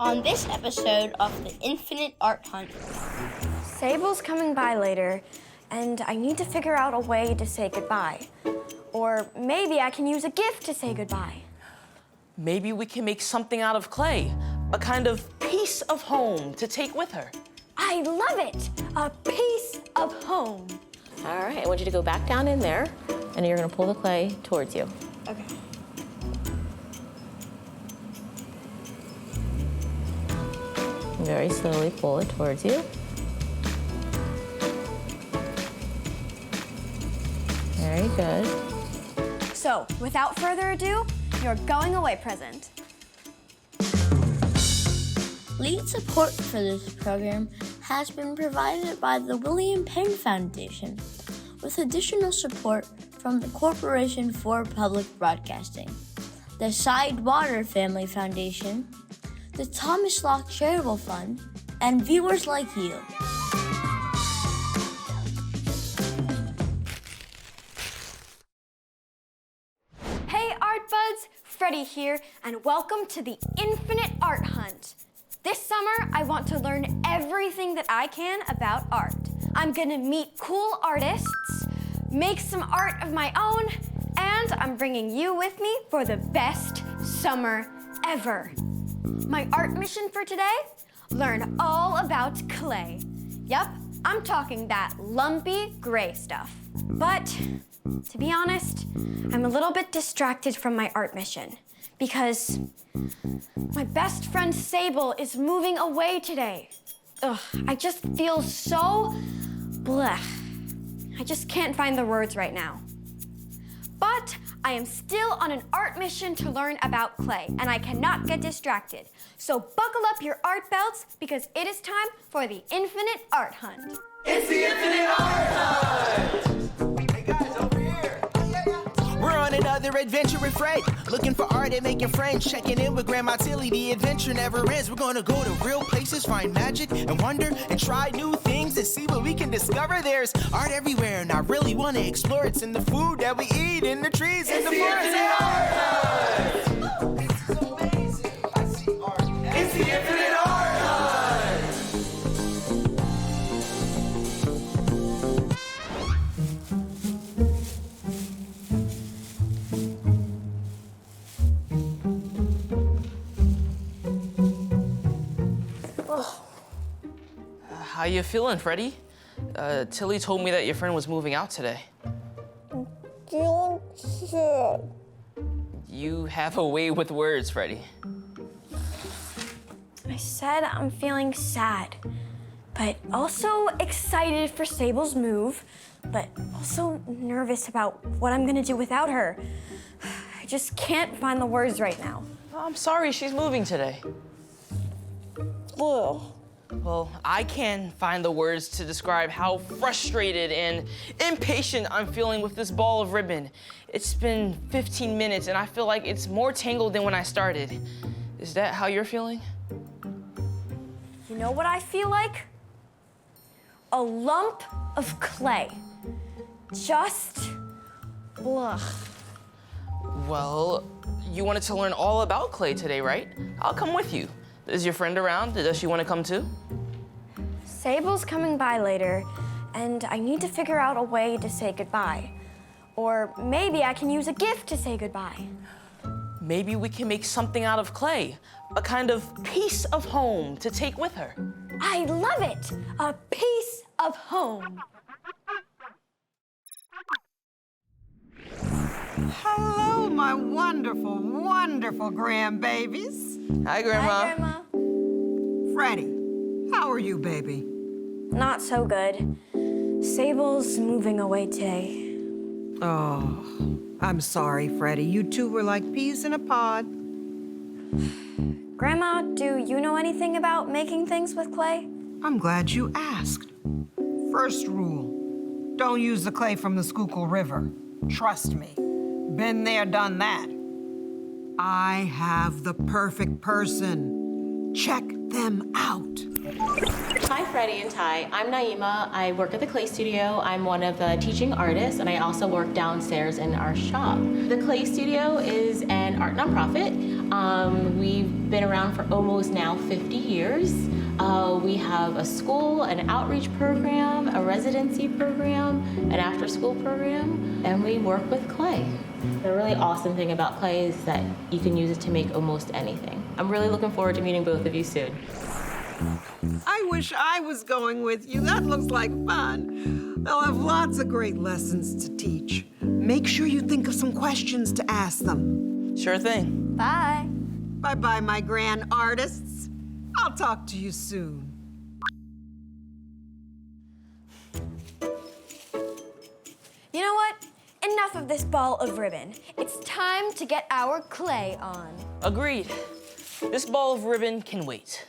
on this episode of the Infinite Art Hunt. Sable's coming by later, and I need to figure out a way to say goodbye. Or maybe I can use a gift to say goodbye. Maybe we can make something out of clay, a kind of piece of home to take with her. I love it! A piece of home. All right, I want you to go back down in there, and you're gonna pull the clay towards you. Okay. Very slowly pull it towards you. Very good. So, without further ado, your going away present. Lead support for this program has been provided by the William Penn Foundation, with additional support from the Corporation for Public Broadcasting, the Sidewater Family Foundation, the Thomas Locke Charitable Fund, and viewers like you. Hey Art Buds, Freddie here, and welcome to the Infinite Art Hunt. This summer, I want to learn everything that I can about art. I'm gonna meet cool artists, make some art of my own, and I'm bringing you with me for the best summer ever. My art mission for today? Learn all about clay. Yup, I'm talking that lumpy gray stuff. But, to be honest, I'm a little bit distracted from my art mission because my best friend Sable is moving away today. Ugh, I just feel so bleh. I just can't find the words right now. But I am still on an art mission to learn about clay, and I cannot get distracted. So buckle up your art belts because it is time for the Infinite Art Hunt. It's the Infinite Art Hunt! Hey guys, over here! We're on another adventure with Fred. Looking for art and making friends. Checking in with Grandma Tilly. The adventure never ends. We're gonna go to real places, find magic and wonder, and try new things and see what we can discover. There's art everywhere, and I really wanna explore. It's in the food that we eat, in the trees, in the forest. It's the Infinite Art Hunt! This is amazing. I see art. It's the Infinite Art Hunt! How you feeling, Freddie? Tilly told me that your friend was moving out today. Feeling sad. You have a way with words, Freddie. I said I'm feeling sad, but also excited for Sable's move, but also nervous about what I'm gonna do without her. I just can't find the words right now. I'm sorry she's moving today. Ugh. Well, I can find the words to describe how frustrated and impatient I'm feeling with this ball of ribbon. It's been 15 minutes and I feel like it's more tangled than when I started. Is that how you're feeling? You know what I feel like? A lump of clay. Just, ugh. Well, you wanted to learn all about clay today, right? I'll come with you. Is your friend around? Does she want to come too? Sable's coming by later, and I need to figure out a way to say goodbye. Or maybe I can use a gift to say goodbye. Maybe we can make something out of clay, a kind of piece of home to take with her. I love it! A piece of home. Hello, my wonderful, wonderful grandbabies. Hi, Grandma. Hi, Grandma. Freddie, how are you, baby? Not so good. Sable's moving away today. Oh, I'm sorry, Freddie. You two were like peas in a pod. Grandma, do you know anything about making things with clay? I'm glad you asked. First rule, don't use the clay from the Schuylkill River. Trust me. Been there, done that. I have the perfect person. Check them out. Hi, Freddie and Ty. I'm Naimah. I work at the Clay Studio. I'm one of the teaching artists, and I also work downstairs in our shop. The Clay Studio is an art nonprofit. We've been around for almost now 50 years. We have a school, an outreach program, a residency program, an after-school program, and we work with clay. The really awesome thing about clay is that you can use it to make almost anything. I'm really looking forward to meeting both of you soon. I wish I was going with you. That looks like fun. They'll have lots of great lessons to teach. Make sure you think of some questions to ask them. Sure thing. Bye. Bye-bye, my grand artists. I'll talk to you soon. You know what? Enough of this ball of ribbon. It's time to get our clay on. Agreed. This ball of ribbon can wait.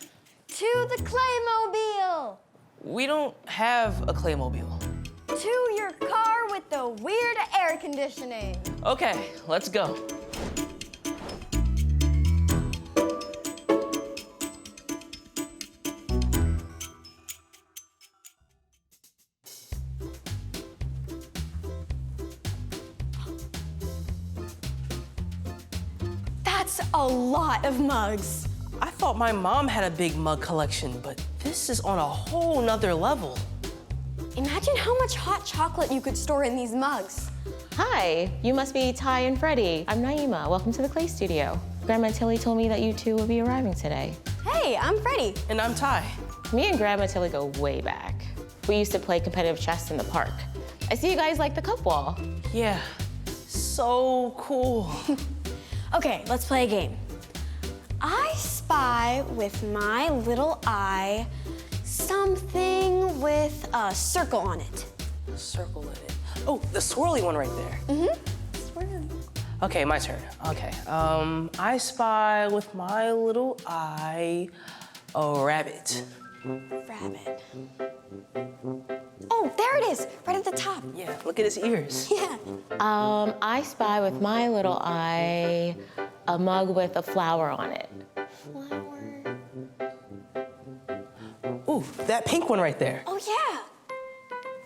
To the Claymobile! We don't have a Claymobile. To your car with the weird air conditioning. Okay, let's go. That's a lot of mugs. I thought my mom had a big mug collection, but this is on a whole nother level. Imagine how much hot chocolate you could store in these mugs. Hi, you must be Ty and Freddie. I'm Naimah. Welcome to the Clay Studio. Grandma Tilly told me that you two will be arriving today. Hey, I'm Freddie. And I'm Ty. Me and Grandma Tilly go way back. We used to play competitive chess in the park. I see you guys like the cup wall. Yeah, so cool. Okay, let's play a game. I spy with my little eye something with a circle on it. A circle in it. Oh, the swirly one right there. Swirly. Okay, my turn. Okay. I spy with my little eye a rabbit. Rabbit. Oh, there it is, right at the top. Yeah, look at his ears. Yeah. I spy with my little eye a mug with a flower on it. Flower. Ooh, that pink one right there. Oh, yeah.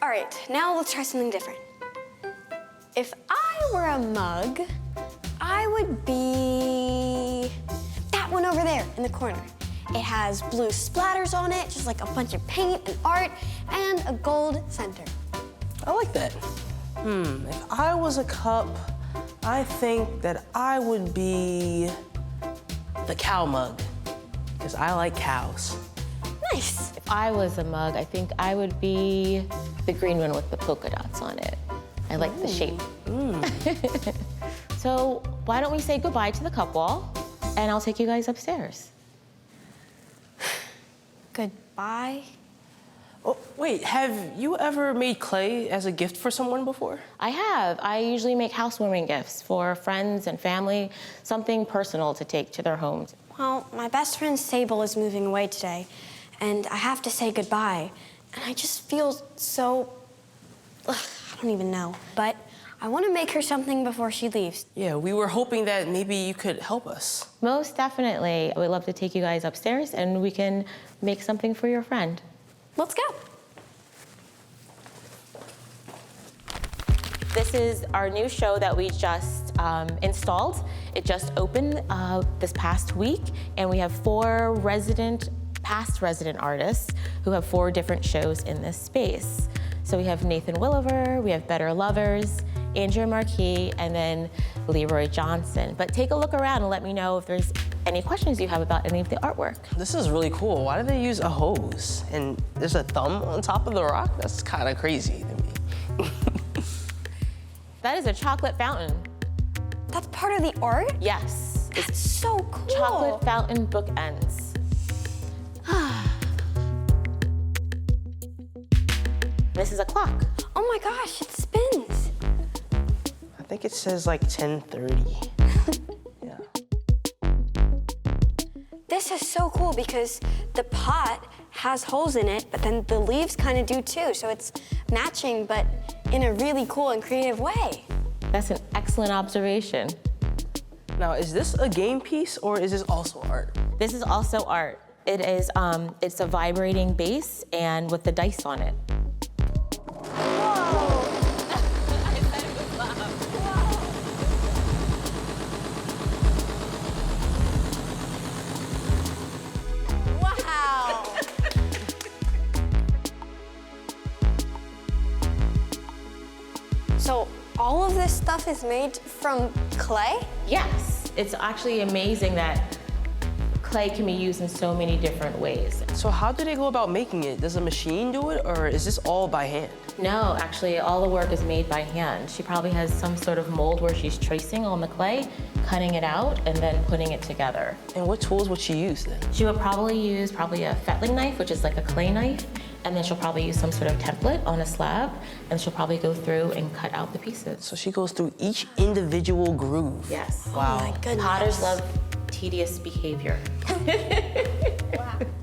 All right, now let's try something different. If I were a mug, I would be that one over there in the corner. It has blue splatters on it, just like a bunch of paint and art, and a gold center. I like that. If I was a cup, I think that I would be the cow mug, because I like cows. Nice. If I was a mug, I think I would be the green one with the polka dots on it. I like the shape. So why don't we say goodbye to the cup wall, and I'll take you guys upstairs. Goodbye. Oh, wait, have you ever made clay as a gift for someone before? I have. I usually make housewarming gifts for friends and family, something personal to take to their homes. Well, my best friend Sable is moving away today, and I have to say goodbye. And I just feel so, I don't even know. But I want to make her something before she leaves. Yeah, we were hoping that maybe you could help us. Most definitely. I would love to take you guys upstairs and we can make something for your friend. Let's go. This is our new show that we just installed. It just opened this past week, and we have 4 past resident artists who have 4 different shows in this space. So we have Nathan Williver, we have Better Lovers, Andrea Marquis, and then Leroy Johnson. But take a look around and let me know if there's any questions you have about any of the artwork. This is really cool. Why do they use a hose? And there's a thumb on top of the rock? That's kind of crazy to me. That is a chocolate fountain. That's part of the art? Yes. That's so cool. Chocolate fountain bookends. This is a clock. Oh my gosh, it spins. I think it says like 10:30. Yeah. This is so cool because the pot has holes in it, but then the leaves kind of do too. So it's matching, but in a really cool and creative way. That's an excellent observation. Now, is this a game piece or is this also art? This is also art. It is, it's a vibrating base and with the dice on it. Wow. So all of this stuff is made from clay? Yes, it's actually amazing that clay can be used in so many different ways. So how do they go about making it? Does a machine do it, or is this all by hand? No, actually, all the work is made by hand. She probably has some sort of mold where she's tracing on the clay, cutting it out, and then putting it together. And what tools would she use then? She would probably use a fettling knife, which is like a clay knife, and then she'll probably use some sort of template on a slab, and she'll probably go through and cut out the pieces. So she goes through each individual groove. Yes. Wow. Oh my goodness. Potters love tedious behavior.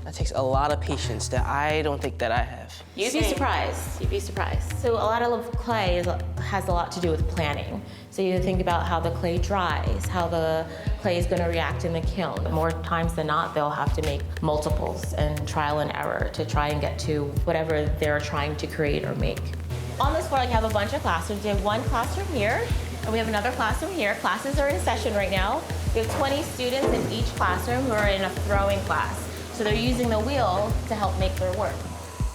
That takes a lot of patience that I don't think that I have. You'd be surprised. You'd be surprised. So a lot of clay has a lot to do with planning. So you think about how the clay dries, how the clay is going to react in the kiln. More times than not, they'll have to make multiples and trial and error to try and get to whatever they're trying to create or make. On this floor, I have a bunch of classrooms. We have one classroom here, and we have another classroom here. Classes are in session right now. We have 20 students in each classroom who are in a throwing class. So they're using the wheel to help make their work.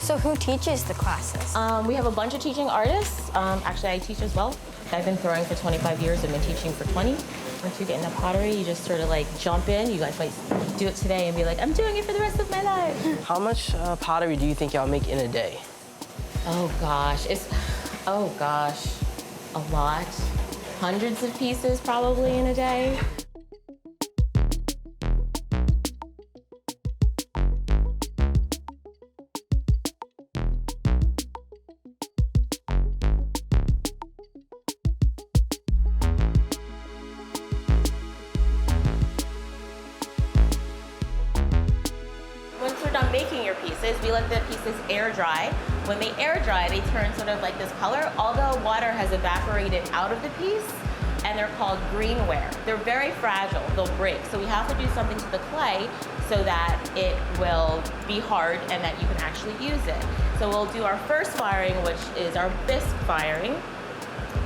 So who teaches the classes? We have a bunch of teaching artists. Actually, I teach as well. I've been throwing for 25 years. I've been teaching for 20. Once you get into pottery, you just sort of like jump in. You guys might do it today and be like, I'm doing it for the rest of my life. How much pottery do you think y'all make in a day? Oh gosh, a lot. Hundreds of pieces probably in a day. Once we're done making your pieces, we let the pieces air dry. When they air dry, they turn sort of like this color. All the water has evaporated out of the piece, and they're called greenware. They're very fragile, they'll break. So we have to do something to the clay so that it will be hard and that you can actually use it. So we'll do our first firing, which is our bisque firing.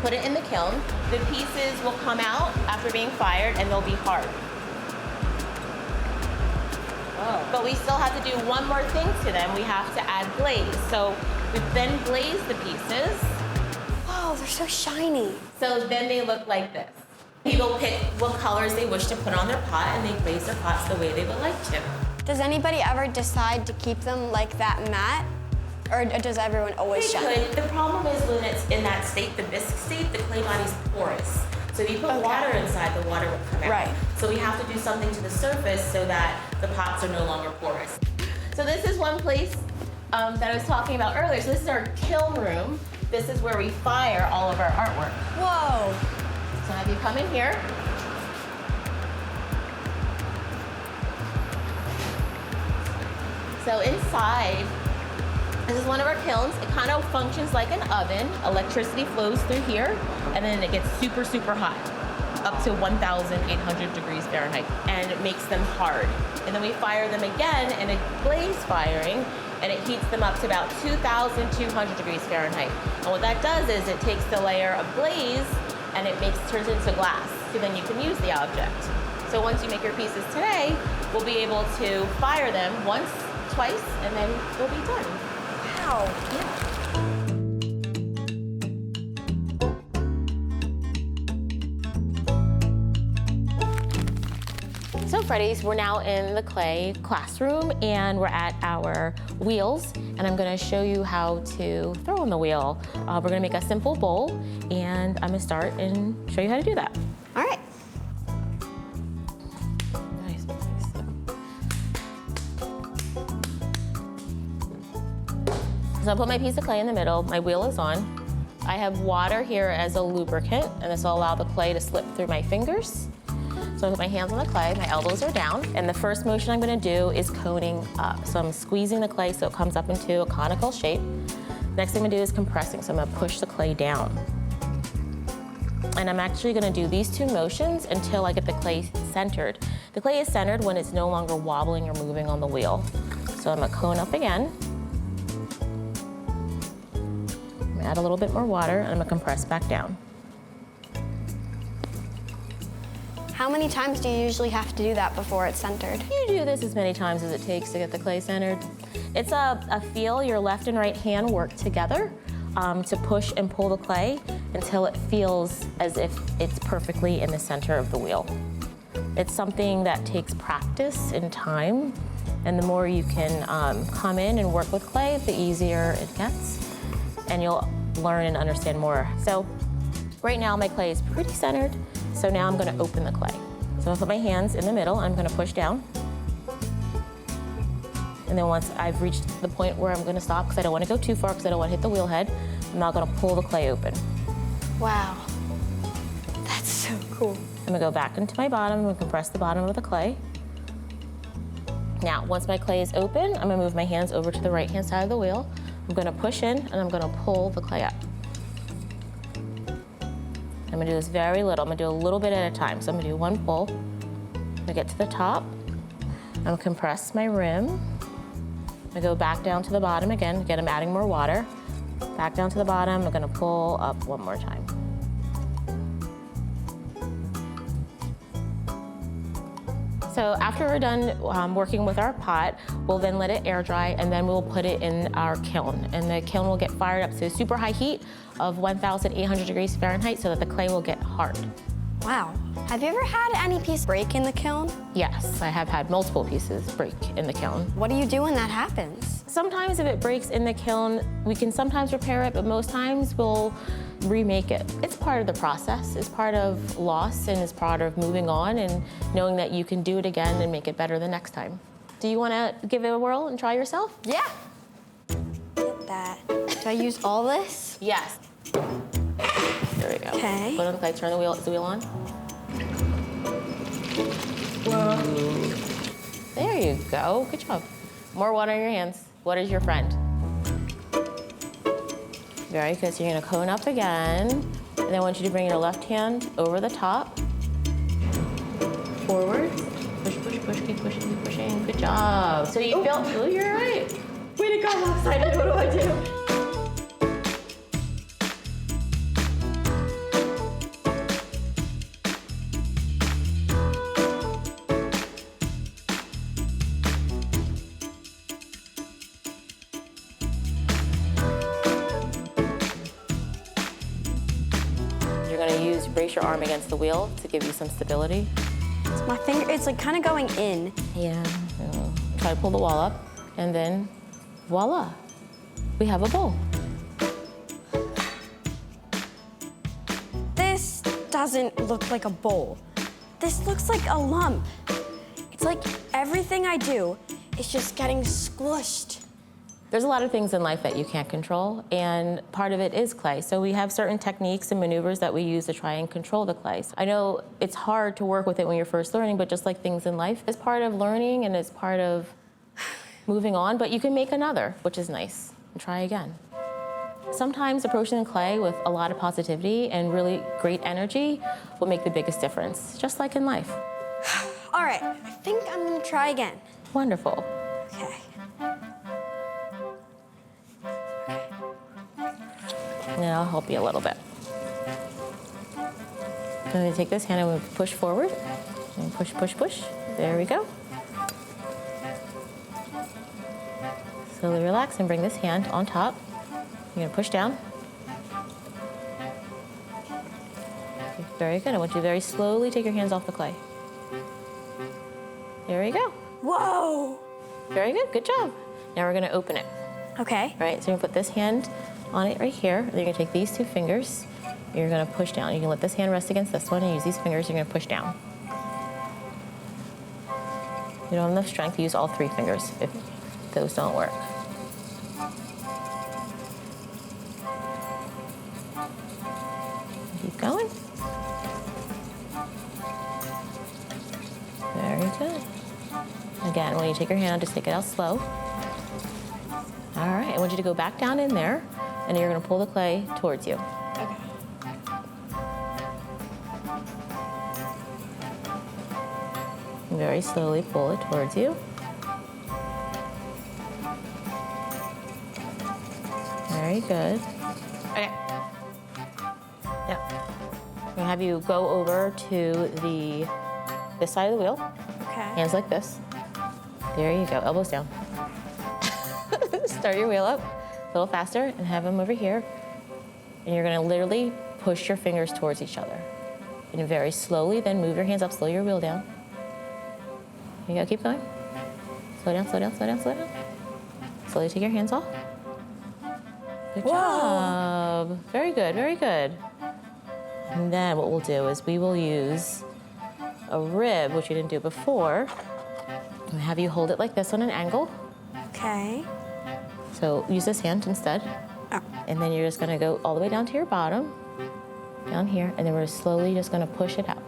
Put it in the kiln. The pieces will come out after being fired and they'll be hard. But we still have to do one more thing to them. We have to add glaze. So we then glaze the pieces. Oh, they're so shiny. So then they look like this. People pick what colors they wish to put on their pot and they glaze their pots the way they would like to. Does anybody ever decide to keep them like that matte? Or does everyone always They shine? could. The problem is when it's in that state, the bisque state, the clay body's porous. So if you put water inside, the water will come out. Right. So we have to do something to the surface so that the pots are no longer porous. So this is one place that I was talking about earlier. So this is our kiln room. This is where we fire all of our artwork. Whoa. So have you come in here. So inside, this is one of our kilns. It kind of functions like an oven. Electricity flows through here, and then it gets super, super hot, up to 1,800 degrees Fahrenheit, and it makes them hard. And then we fire them again in a glaze firing, and it heats them up to about 2,200 degrees Fahrenheit. And what that does is it takes the layer of glaze and it turns it into glass, so then you can use the object. So once you make your pieces today, we'll be able to fire them once, twice, and then we'll be done. Wow. Yeah. So Freddie's, we're now in the clay classroom and we're at our wheels, and I'm gonna show you how to throw on the wheel. We're gonna make a simple bowl, and I'm gonna start and show you how to do that. All right. Nice. So I put my piece of clay in the middle, my wheel is on. I have water here as a lubricant, and this will allow the clay to slip through my fingers. So I put my hands on the clay, my elbows are down, and the first motion I'm gonna do is coning up. So I'm squeezing the clay so it comes up into a conical shape. Next thing I'm gonna do is compressing, so I'm gonna push the clay down. And I'm actually gonna do these two motions until I get the clay centered. The clay is centered when it's no longer wobbling or moving on the wheel. So I'm gonna cone up again. I'm gonna add a little bit more water and I'm gonna compress back down. How many times do you usually have to do that before it's centered? You do this as many times as it takes to get the clay centered. It's a feel. Your left and right hand work together to push and pull the clay until it feels as if it's perfectly in the center of the wheel. It's something that takes practice and time, and the more you can come in and work with clay, the easier it gets, and you'll learn and understand more. So right now my clay is pretty centered, so now I'm gonna open the clay. So I'm gonna put my hands in the middle, I'm gonna push down. And then once I've reached the point where I'm gonna stop, because I don't wanna go too far, because I don't wanna hit the wheel head, I'm now gonna pull the clay open. Wow, that's so cool. I'm gonna go back into my bottom, I'm gonna compress the bottom of the clay. Now, once my clay is open, I'm gonna move my hands over to the right-hand side of the wheel. I'm gonna push in, and I'm gonna pull the clay up. I'm gonna do this very little. I'm gonna do a little bit at a time. So I'm gonna do one pull. I'm gonna get to the top. I'm gonna compress my rim. I'm gonna go back down to the bottom again. Again, I'm adding more water. Back down to the bottom. I'm gonna pull up one more time. So after we're done working with our pot, we'll then let it air dry, and then we'll put it in our kiln. And the kiln will get fired up to super high heat of 1,800 degrees Fahrenheit so that the clay will get hard. Wow. Have you ever had any piece break in the kiln? Yes, I have had multiple pieces break in the kiln. What do you do when that happens? Sometimes if it breaks in the kiln, we can sometimes repair it, but most times we'll remake it. It's part of the process. It's part of loss, and it's part of moving on and knowing that you can do it again and make it better the next time. Do you want to give it a whirl and try yourself? Yeah. Get that. Do I use all this? Yes. There we go. Okay. Put on the clay, turn the wheel. Is the wheel on? Whoa. There you go. Good job. More water in your hands. What is your friend? Very good. So you're gonna cone up again. And then I want you to bring your left hand over the top. Forward. Push, push, push, keep pushing, keep pushing. Good job. So you felt, oh, you're right. Way to go, I'm excited. What do I do? You're gonna brace your arm against the wheel to give you some stability. My finger, it's like kind of going in. Yeah. Try to pull the wall up, and then voila, we have a bowl. This doesn't look like a bowl. This looks like a lump. It's like everything I do is just getting squished. There's a lot of things in life that you can't control, and part of it is clay. So we have certain techniques and maneuvers that we use to try and control the clay. I know it's hard to work with it when you're first learning, but just like things in life, it's part of learning and it's part of moving on, but you can make another, which is nice, and try again. Sometimes approaching the clay with a lot of positivity and really great energy will make the biggest difference, just like in life. All right, I think I'm gonna try again. Wonderful. Okay. And then I'll help you a little bit. I'm going to take this hand and we'll push forward. And push, push, push. There we go. Slowly relax and bring this hand on top. You're going to push down. Very good. I want you to very slowly take your hands off the clay. There we go. Whoa! Very good. Good job. Now we're going to open it. Okay. All right, so you're gonna put this hand on it right here. Then you're gonna take these two fingers. You're gonna push down. You can let this hand rest against this one and use these fingers. You're gonna push down. You don't have enough strength to use all three fingers if those don't work. Keep going. Very good. Again, when you take your hand out, just take it out slow. All right, I want you to go back down in there, and you're gonna pull the clay towards you. Okay. And very slowly pull it towards you. Very good. Okay. Now, I'm gonna have you go over to this side of the wheel. Okay. Hands like this. There you go, elbows down. Start your wheel up a little faster and have them over here. And you're gonna literally push your fingers towards each other. And very slowly, then move your hands up, slow your wheel down. Here you go, keep going. Slow down, slow down, slow down, slow down. Slowly take your hands off. Good job. Very good, very good. And then what we'll do is we will use a rib, which you didn't do before, and have you hold it like this on an angle. Okay. So use this hand instead. Oh. And then you're just gonna go all the way down to your bottom, down here, and then we're slowly just gonna push it out.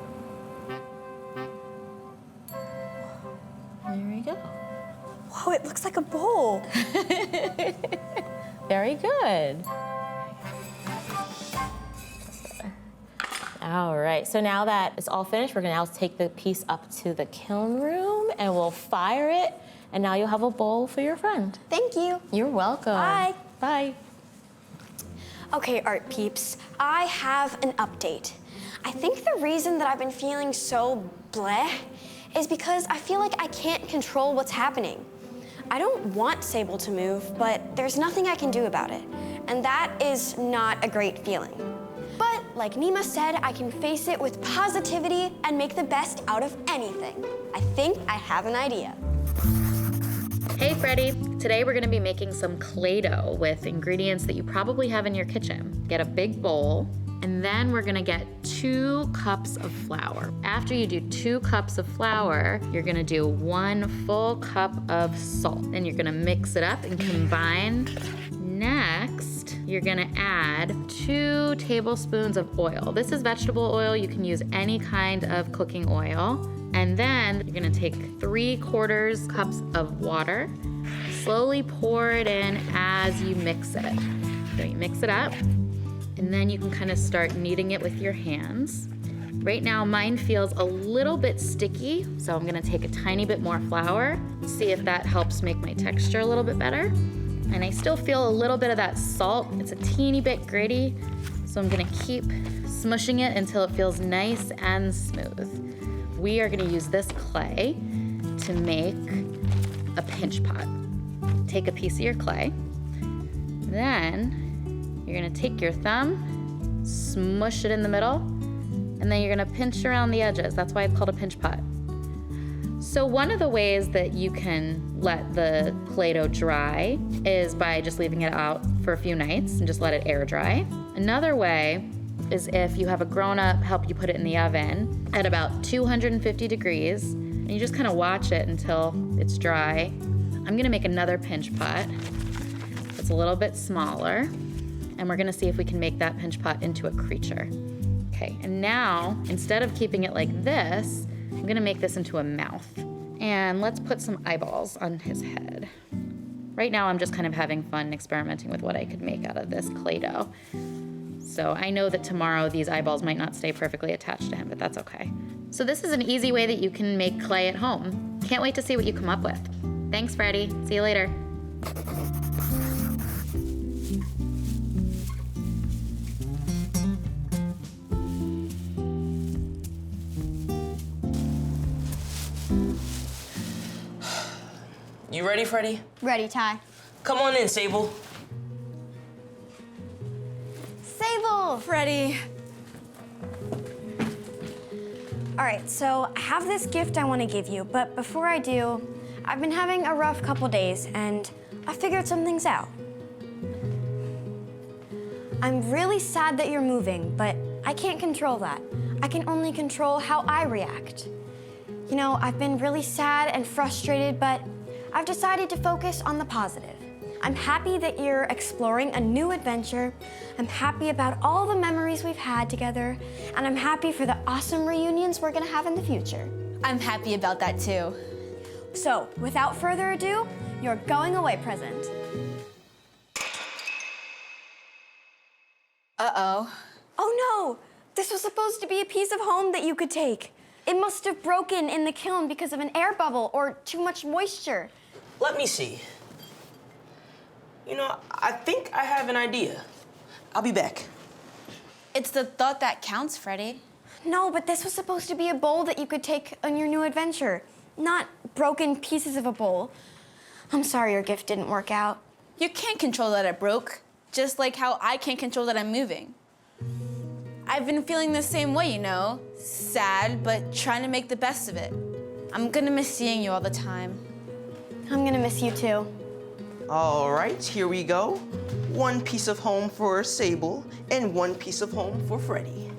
There we go. Whoa, it looks like a bowl. Very good. All right, so now that it's all finished, we're gonna now take the piece up to the kiln room and we'll fire it, and now you'll have a bowl for your friend. Thank you. You're welcome. Bye. Bye. Okay, art peeps, I have an update. I think the reason that I've been feeling so bleh is because I feel like I can't control what's happening. I don't want Sable to move, but there's nothing I can do about it. And that is not a great feeling. But like Naimah said, I can face it with positivity and make the best out of anything. I think I have an idea. Hey Freddie, today we're gonna be making some clay dough with ingredients that you probably have in your kitchen. Get a big bowl, and then we're gonna get 2 cups of flour. After you do 2 cups of flour, you're gonna do 1 full cup of salt. Then you're gonna mix it up and combine. Next, you're gonna add 2 tablespoons of oil. This is vegetable oil. You can use any kind of cooking oil. And then you're gonna take 3/4 cups of water. Slowly pour it in as you mix it. So you mix it up, and then you can kind of start kneading it with your hands. Right now, mine feels a little bit sticky, so I'm gonna take a tiny bit more flour and see if that helps make my texture a little bit better. And I still feel a little bit of that salt. It's a teeny bit gritty, so I'm gonna keep smushing it until it feels nice and smooth. We are gonna use this clay to make a pinch pot. Take a piece of your clay, then you're gonna take your thumb, smush it in the middle, and then you're gonna pinch around the edges. That's why it's called a pinch pot. So one of the ways that you can let the Play-Doh dry is by just leaving it out for a few nights and just let it air dry. Another way is if you have a grown-up help you put it in the oven at about 250 degrees, and you just kind of watch it until it's dry. I'm gonna make another pinch pot. It's a little bit smaller, and we're gonna see if we can make that pinch pot into a creature. Okay, and now, instead of keeping it like this, I'm gonna make this into a mouth. And let's put some eyeballs on his head. Right now, I'm just kind of having fun experimenting with what I could make out of this clay dough. So I know that tomorrow these eyeballs might not stay perfectly attached to him, but that's okay. So this is an easy way that you can make clay at home. Can't wait to see what you come up with. Thanks, Freddie. See you later. You ready, Freddie? Ready, Ty. Come on in, Sable. Sable! Freddie. All right, so I have this gift I want to give you, but before I do, I've been having a rough couple days, and I figured some things out. I'm really sad that you're moving, but I can't control that. I can only control how I react. You know, I've been really sad and frustrated, but I've decided to focus on the positive. I'm happy that you're exploring a new adventure. I'm happy about all the memories we've had together, and I'm happy for the awesome reunions we're gonna have in the future. I'm happy about that too. So, without further ado, your going away present. Uh-oh. Oh no! This was supposed to be a piece of home that you could take. It must have broken in the kiln because of an air bubble or too much moisture. Let me see. You know, I think I have an idea. I'll be back. It's the thought that counts, Freddie. No, but this was supposed to be a bowl that you could take on your new adventure, not broken pieces of a bowl. I'm sorry your gift didn't work out. You can't control that it broke, just like how I can't control that I'm moving. I've been feeling the same way, you know, sad, but trying to make the best of it. I'm gonna miss seeing you all the time. I'm gonna miss you too. All right, here we go. One piece of home for Sable and one piece of home for Freddie.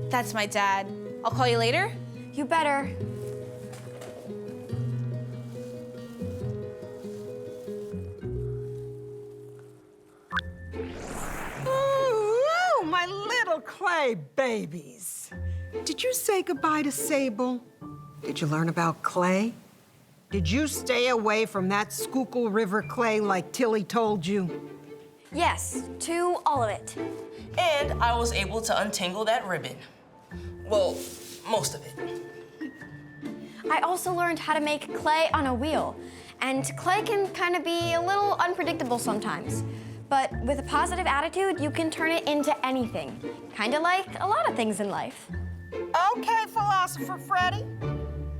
That's my dad. I'll call you later. You better. Ooh, my little clay babies. Did you say goodbye to Sable? Did you learn about clay? Did you stay away from that Schuylkill River clay like Tilly told you? Yes, to all of it. And I was able to untangle that ribbon. Well, most of it. I also learned how to make clay on a wheel. And clay can kind of be a little unpredictable sometimes. But with a positive attitude, you can turn it into anything. Kind of like a lot of things in life. Okay, philosopher Freddie.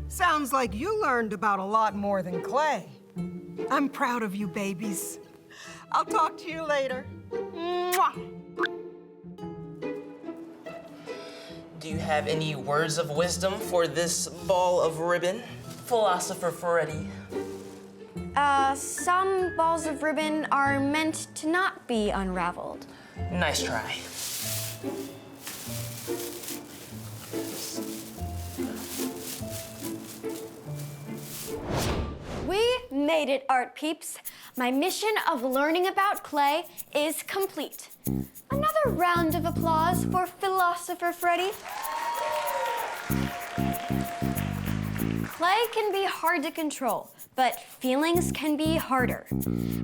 Sounds like you learned about a lot more than clay. I'm proud of you, babies. I'll talk to you later. Mwah! Do you have any words of wisdom for this ball of ribbon, Philosopher Freddie? Some balls of ribbon are meant to not be unraveled. Nice try. We made it, art peeps. My mission of learning about clay is complete. Another round of applause for Philosopher Freddie. Clay can be hard to control, but feelings can be harder.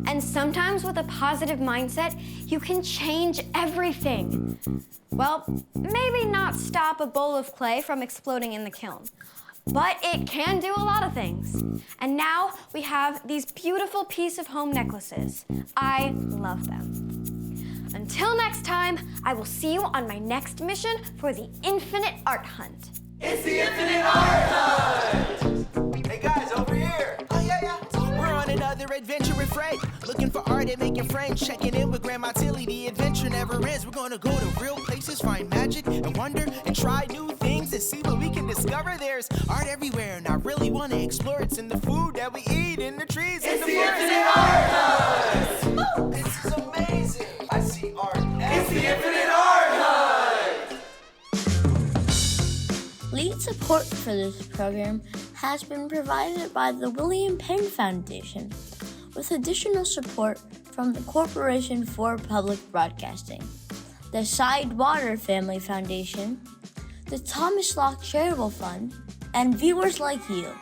And sometimes with a positive mindset, you can change everything. Well, maybe not stop a bowl of clay from exploding in the kiln, but it can do a lot of things. And now we have these beautiful piece of home necklaces. I love them. Until next time, I will see you on my next mission for the Infinite Art Hunt. It's the Infinite Art Hunt! Hey guys, over here! Oh yeah. We're on another adventure with Fred. Looking for art and making friends. Checking in with Grandma Tilly. The adventure never ends. We're gonna go to real places, find magic and wonder, and try new things and see what we can discover. There's art everywhere, and I really want to explore. It's in the food that we eat, in the trees, in the forest. Infinite Art Hunt! This is amazing! I see art. It's the Infinite Art Hunt! Lead support for this program has been provided by the William Penn Foundation, with additional support from the Corporation for Public Broadcasting, the Sidewater Family Foundation, the Thomas Locke Charitable Fund, and viewers like you.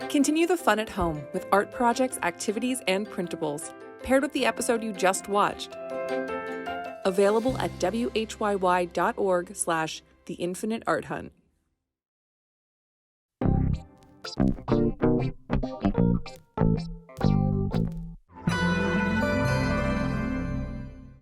Continue the fun at home with art projects, activities, and printables, paired with the episode you just watched. Available at WHYY.org/The Infinite Art Hunt.